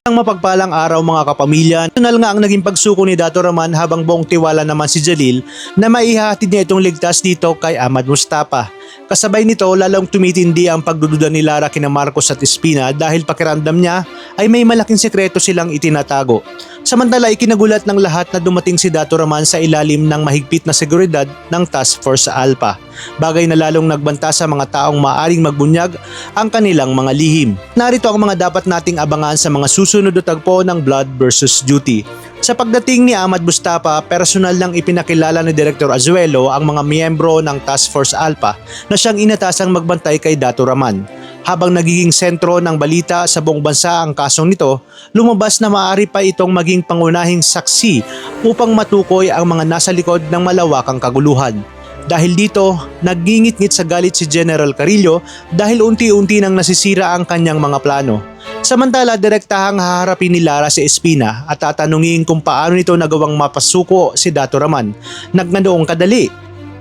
Ang mapagpalang araw mga kapamilya, personal nga ang naging pagsuko ni Dato Raman habang buong tiwala naman si Jalil na maihahatid niya itong ligtas dito kay Ahmad Mustafa. Kasabay nito lalong tumitindi ang pagdududa ni Lara kina Marcos at Espina dahil pakiramdam niya ay may malaking sekreto silang itinatago. Samantala ikinagulat ng lahat na dumating si Dato Raman sa ilalim ng mahigpit na seguridad ng Task Force Alpha. Bagay na lalong nagbanta sa mga taong maaring magbunyag ang kanilang mga lihim. Narito ang mga dapat nating abangan sa mga susunod na tagpo ng Blood versus Duty. Sa pagdating ni Ahmad Mustafa, personal nang ipinakilala ni Director Azuelo ang mga miyembro ng Task Force Alpha na siyang inatasang magbantay kay Dato Raman. Habang nagiging sentro ng balita sa buong bansa ang kasong nito, lumabas na maaari pa itong maging pangunahing saksi upang matukoy ang mga nasa likod ng malawakang kaguluhan. Dahil dito, nagingit-ngit sa galit si General Carillo dahil unti-unti nang nasisira ang kanyang mga plano. Samantala, direktahang haharapin ni Lara si Espina at tatanungin kung paano nito nagawang mapasuko si Dato Raman. Nagnanoong kadali.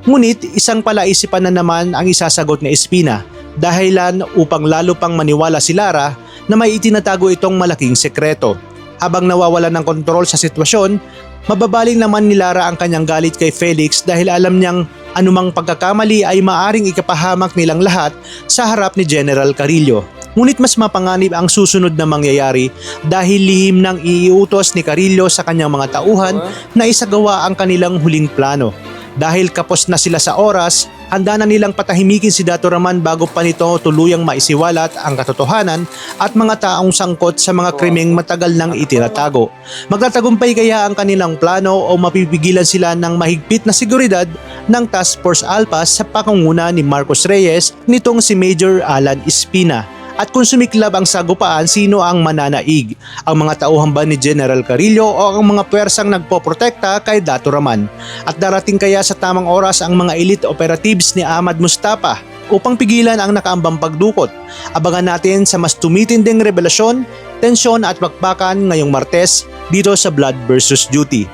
Ngunit isang palaisipan na naman ang isasagot ni Espina, dahilan upang lalo pang maniwala si Lara na may itinatago itong malaking sekreto. Habang nawawala ng kontrol sa sitwasyon, mababaling naman ni Lara ang kanyang galit kay Felix dahil alam niyang anumang pagkakamali ay maaring ikapahamak nilang lahat sa harap ni General Carillo. Ngunit mas mapanganib ang susunod na mangyayari dahil lihim nang iuutos ni Carillo sa kanyang mga tauhan na isagawa ang kanilang huling plano. Dahil kapos na sila sa oras, handa na nilang patahimikin si Dato Raman bago pa nito tuluyang maisiwalat ang katotohanan at mga taong sangkot sa mga krimeng matagal nang itinatago. Magtatagumpay kaya ang kanilang plano o mapipigilan sila ng mahigpit na seguridad ng Task Force Alpha sa pakunguna ni Marcos Reyes nitong si Major Alan Espina? At kung sumiklab ang sagupaan, sino ang mananaig? Ang mga tauhan ba ni General Carillo o ang mga pwersang nagpoprotekta kay Dato Raman? At darating kaya sa tamang oras ang mga elite operatives ni Ahmad Mustafa upang pigilan ang nakaambang pagdukot? Abangan natin sa mas tumitinding revelasyon, tensyon at bakbakan ngayong Martes dito sa Blood versus Duty.